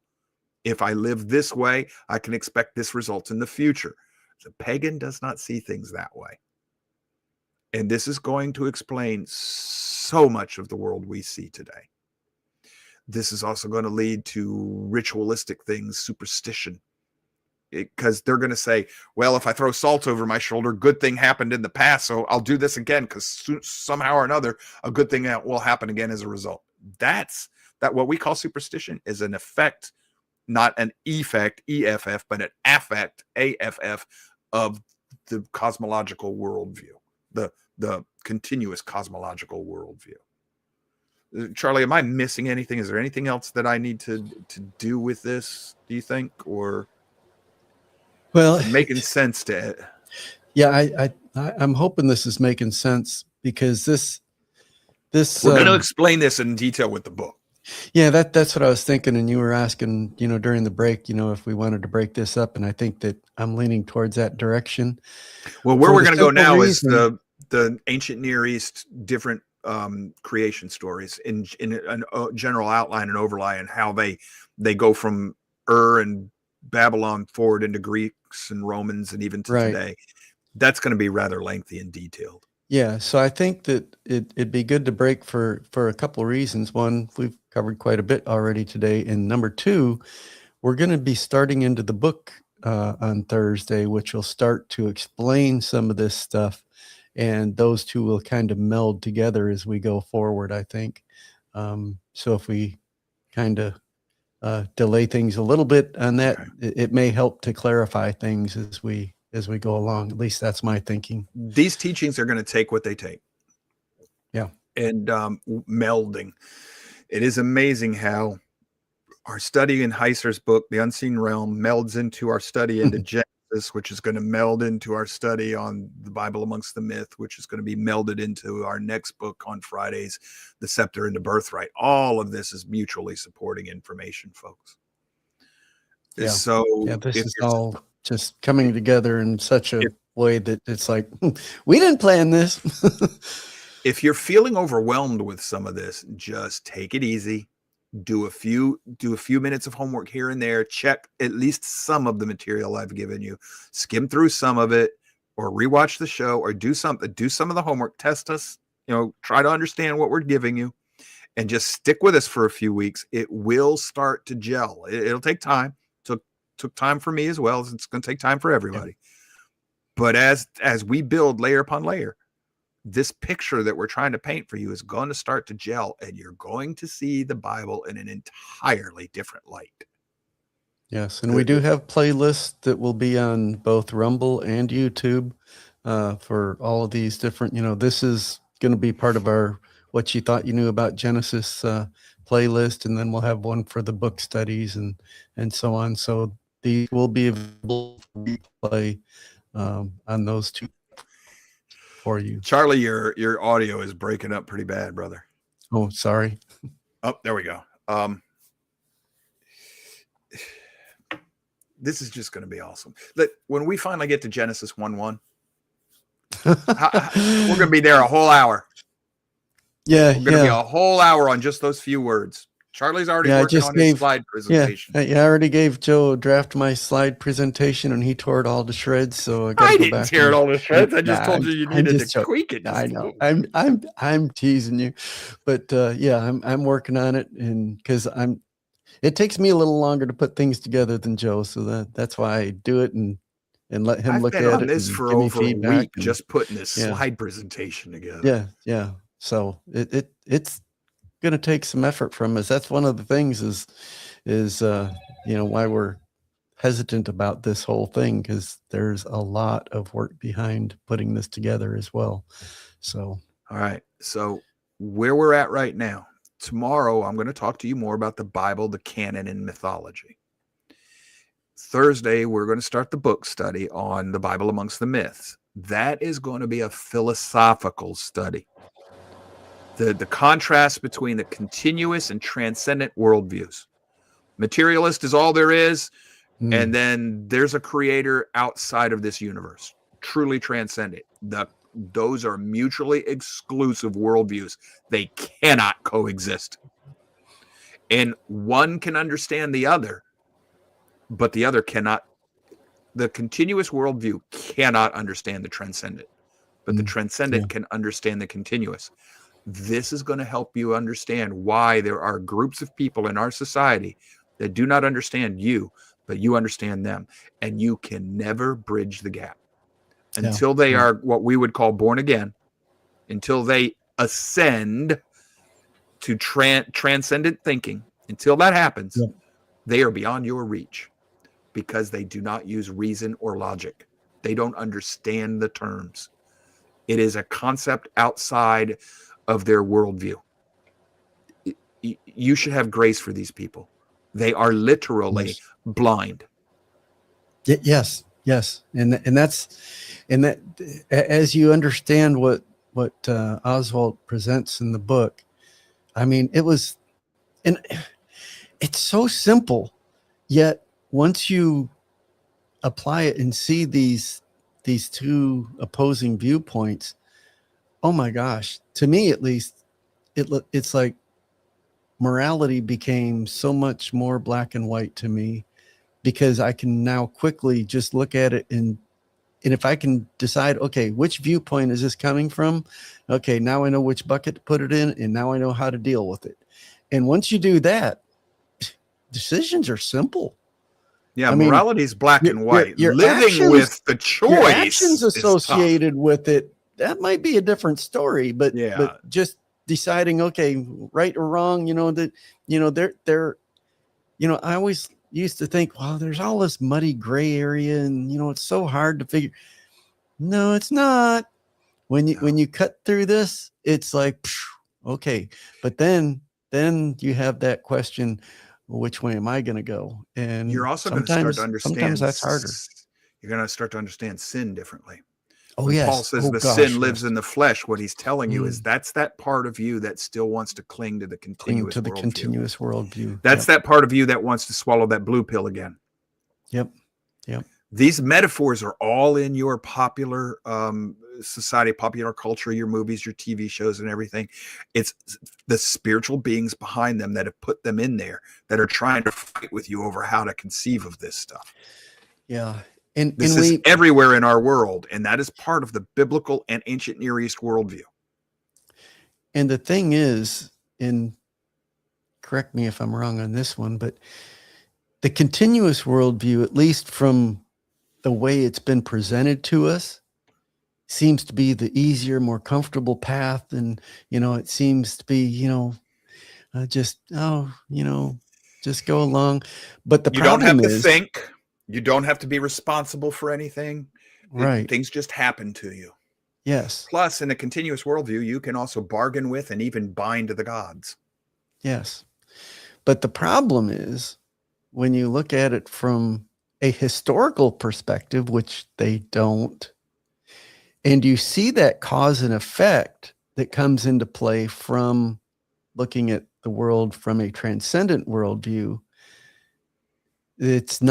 If I live this way, I can expect this result in the future. The pagan does not see things that way. And this is going to explain so much of the world we see today. This is also going to lead to ritualistic things, superstition, because they're going to say, well, if I throw salt over my shoulder, good thing happened in the past, so I'll do this again because somehow or another, a good thing will happen again as a result. That what we call superstition is an effect, not an effect, EFF, but an affect, AFF, of the cosmological worldview, the continuous cosmological worldview. Charlie, am I missing anything? Is there anything else that I need to do with this, do you think? Or making sense to it? Yeah, I'm hoping this is making sense, because this we're going to explain this in detail with the book. Yeah, that's what I was thinking. And you were asking, during the break, if we wanted to break this up. And I think that I'm leaning towards that direction. Well, where we're going to go now is the ancient Near East, different creation stories in a general outline and overlay, and how they go from and Babylon forward into Greeks and Romans and even to today. That's going to be rather lengthy and detailed. Yeah, so I think that it'd be good to break for a couple of reasons. One, we've covered quite a bit already today. And number two, we're going to be starting into the book on Thursday, which will start to explain some of this stuff. And those two will kind of meld together as we go forward, I think. So if we kind of delay things a little bit on that, it may help to clarify things as we go along. At least that's my thinking. These teachings are going to take what they take. Yeah. And melding. It is amazing how our study in Heiser's book, The Unseen Realm, melds into our study into Genesis, which is going to meld into our study on the Bible Amongst the Myth, which is going to be melded into our next book on Fridays, The Scepter and the Birthright. All of this is mutually supporting information, folks. Yeah. So this is all just coming together in such a way that it's like, we didn't plan this. If you're feeling overwhelmed with some of this, just take it easy. Do a few minutes of homework here and there. Check at least some of the material I've given you. Skim through some of it, or rewatch the show, or do something. Do some of the homework. Test us. Try to understand what we're giving you, and just stick with us for a few weeks. It will start to gel. It'll take time. Took time for me as well. It's going to take time for everybody. Yeah. But as we build layer upon layer, this picture that we're trying to paint for you is going to start to gel, and you're going to see the Bible in an entirely different light. Yes, and we do have playlists that will be on both Rumble and YouTube for all of these different, this is going to be part of our What You Thought You Knew About Genesis playlist, and then we'll have one for the book studies and so on. So these will be available for replay on those two for you. Charlie, your audio is breaking up pretty bad, brother. Oh, sorry. Oh, there we go. This is just going to be awesome. When we finally get to Genesis 1:1, we're going to be there a whole hour. Yeah, we're going to be a whole hour on just those few words. Charlie's already Yeah, I working just on his gave. slide Yeah, presentation. I already gave Joe a draft of my slide presentation, and he tore it all to shreds. So I got to I go didn't back tear it and. all to shreds. I just Nah, told you you I'm needed to just joking. tweak it. I Just a know. little. I'm teasing you, but yeah, I'm working on it, and because I'm. It takes me a little longer to put things together than Joe, so that's why I do it and let him I've look been at on it this and for give me over a feedback. week And just putting this yeah, slide presentation together. yeah. So it's going to take some effort from us. That's one of the things is why we're hesitant about this whole thing, because there's a lot of work behind putting this together as well. So all right. So where we're at right now, tomorrow I'm going to talk to you more about the Bible, the canon, and mythology. Thursday, we're going to start the book study on the Bible amongst the myths. That is going to be a philosophical study. The contrast between the continuous and transcendent worldviews. Materialist is all there is, and then there's a creator outside of this universe, truly transcendent. Those are mutually exclusive worldviews. They cannot coexist. And one can understand the other, but the other cannot. The continuous worldview cannot understand the transcendent, but the transcendent can understand the continuous. This is going to help you understand why there are groups of people in our society that do not understand you, but you understand them. And you can never bridge the gap until they are what we would call born again, until they ascend to transcendent thinking. Until that happens, they are beyond your reach, because they do not use reason or logic. They don't understand the terms. It is a concept outside of their worldview. You should have grace for these people. They are literally blind. Yes, and that as you understand what Oswald presents in the book, I mean, it's so simple, yet once you apply it and see these two opposing viewpoints, oh my gosh, to me at least, it's like morality became so much more black and white to me, because I can now quickly just look at it and if I can decide, okay, which viewpoint is this coming from? Okay, now I know which bucket to put it in, and now I know how to deal with it. And once you do that, decisions are simple. Yeah, I mean, morality is black and white. Your Living actions, with the choice your actions is tough. associated with it, that might be a different story. But just deciding, okay, right or wrong, they're I always used to think, well, there's all this muddy gray area, and it's so hard to figure. No, it's not. When you cut through this, it's like, okay. But then you have that question, well, which way am I going to go? And you're also going to start to understand. Sometimes that's harder. You're going to start to understand sin differently. Oh, when yes. Paul says sin lives in the flesh, what he's telling you is that's that part of you that still wants to cling to the continuous worldview. That's that part of you that wants to swallow that blue pill again. Yep. These metaphors are all in your popular society, popular culture, your movies, your TV shows, and everything. It's the spiritual beings behind them that have put them in there that are trying to fight with you over how to conceive of this stuff. Yeah. This is everywhere in our world, and that is part of the biblical and ancient Near East worldview. And the thing is, and correct me if I'm wrong on this one, but the continuous worldview, at least from the way it's been presented to us, seems to be the easier, more comfortable path. And, it seems to be, just go along. But the problem is, you don't have to think. You don't have to be responsible for anything. Right. Things just happen to you. Yes. Plus, in a continuous worldview, you can also bargain with and even bind the gods. Yes. But the problem is, when you look at it from a historical perspective, which they don't, and you see that cause and effect that comes into play from looking at the world from a transcendent worldview, it's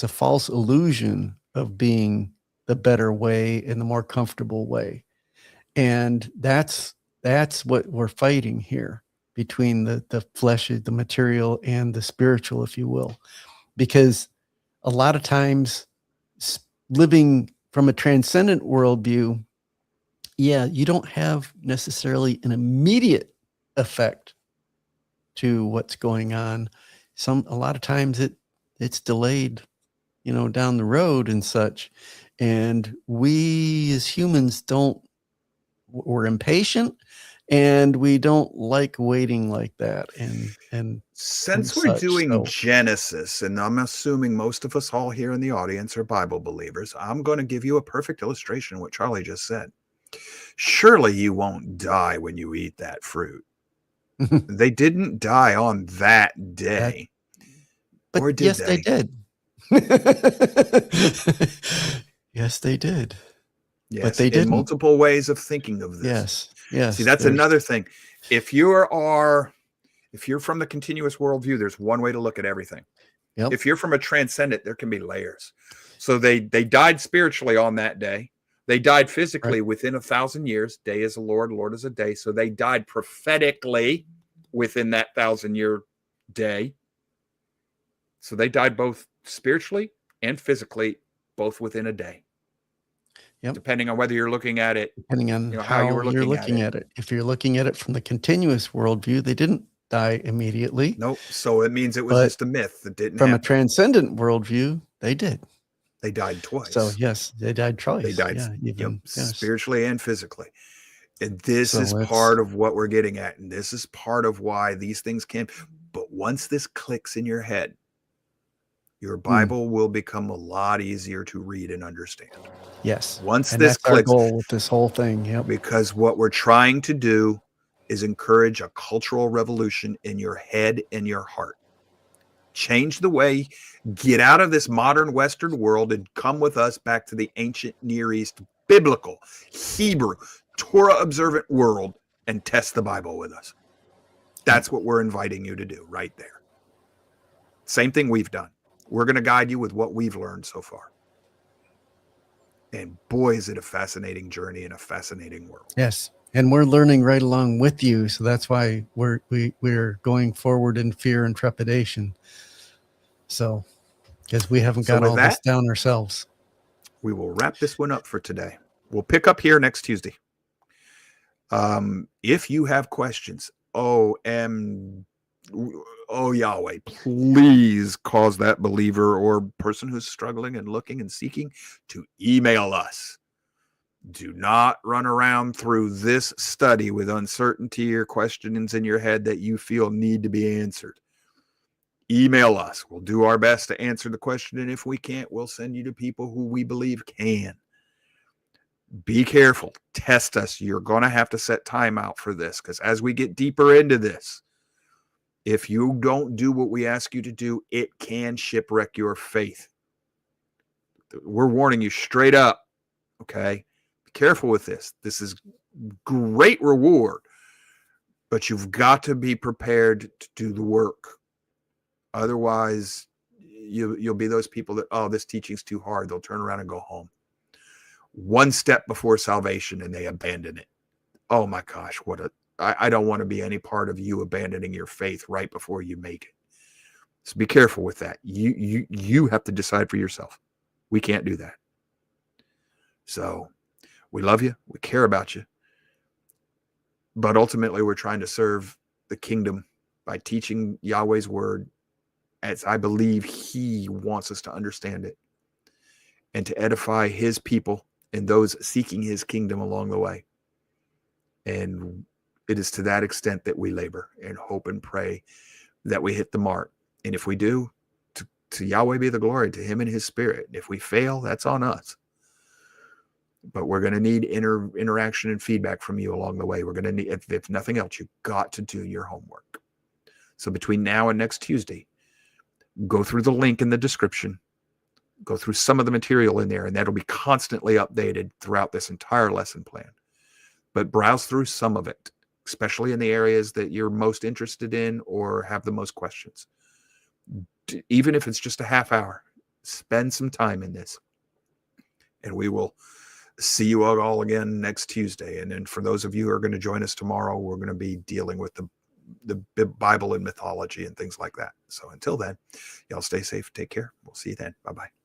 a false illusion of being the better way and the more comfortable way. And that's what we're fighting here. between the flesh, the material, and the spiritual, if you will, because a lot of times living from a transcendent worldview, yeah, you don't have necessarily an immediate effect to what's going on. A lot of times it's delayed, down the road and such. And we as humans we're impatient, and we don't like waiting like that. And since we're such. doing So, Genesis, and I'm assuming most of us all here in the audience are Bible believers, I'm going to give you a perfect illustration of what Charlie just said. Surely you won't die when you eat that fruit. They didn't die on that day. But or did yes, they? they did. Yes, they did. Yes, but they in didn't. multiple ways of thinking of this. Yes. See, that's another thing. If you're from the continuous worldview, there's one way to look at everything. Yep. If you're from a transcendent, there can be layers. So they died spiritually on that day. They died physically within 1,000 years. Day is a Lord, Lord is a day. So they died prophetically within that 1,000-year day. So they died both spiritually and physically, both within a day. Yep. Depending on whether you're looking at it, depending on how you're looking at it. If you're looking at it from the continuous worldview, they didn't die immediately. Nope. So it means it was just a myth that didn't from happen. A transcendent worldview, they did. They died twice. So yes, they died twice. They died spiritually and physically. And this is part of what we're getting at. And this is part of why these things can. But once this clicks in your head, your Bible will become a lot easier to read and understand. Yes. Once and this that's clicks, our goal with this whole thing. Yep. Because what we're trying to do is encourage a cultural revolution in your head and your heart. Change the way, get out of this modern Western world and come with us back to the ancient Near East, biblical, Hebrew, Torah observant world and test the Bible with us. That's what we're inviting you to do right there. Same thing we've done. We're going to guide you with what we've learned so far. And boy, is it a fascinating journey and a fascinating world. Yes. And we're learning right along with you. So that's why we're going forward in fear and trepidation. So, because we haven't got all this down ourselves. We will wrap this one up for today. We'll pick up here next Tuesday. If you have questions, Yahweh, please cause that believer or person who's struggling and looking and seeking to email us. Do not run around through this study with uncertainty or questions in your head that you feel need to be answered. Email us. We'll do our best to answer the question, and if we can't, we'll send you to people who we believe can. Be careful. Test us. You're going to have to set time out for this, because as we get deeper into this, if you don't do what we ask you to do, it can shipwreck your faith. We're warning you straight up, okay? Be careful with this. This is great reward, but you've got to be prepared to do the work. Otherwise, you'll be those people that, this teaching's too hard. They'll turn around and go home. One step before salvation, and they abandon it. Oh my gosh, I don't want to be any part of you abandoning your faith right before you make it. So be careful with that. You have to decide for yourself. We can't do that. So we love you. We care about you. But ultimately, we're trying to serve the kingdom by teaching Yahweh's word as I believe he wants us to understand it, and to edify his people and those seeking his kingdom along the way. And it is to that extent that we labor and hope and pray that we hit the mark. And if we do, to Yahweh be the glory, to him and his spirit. And if we fail, that's on us. But we're going to need interaction and feedback from you along the way. We're going to need, if nothing else, you've got to do your homework. So between now and next Tuesday, go through the link in the description, go through some of the material in there, and that'll be constantly updated throughout this entire lesson plan. But browse through some of it, especially in the areas that you're most interested in or have the most questions. Even if it's just a half hour, spend some time in this. And we will see you all again next Tuesday. And then for those of you who are going to join us tomorrow, we're going to be dealing with the Bible and mythology and things like that. So until then, y'all stay safe. Take care. We'll see you then. Bye-bye.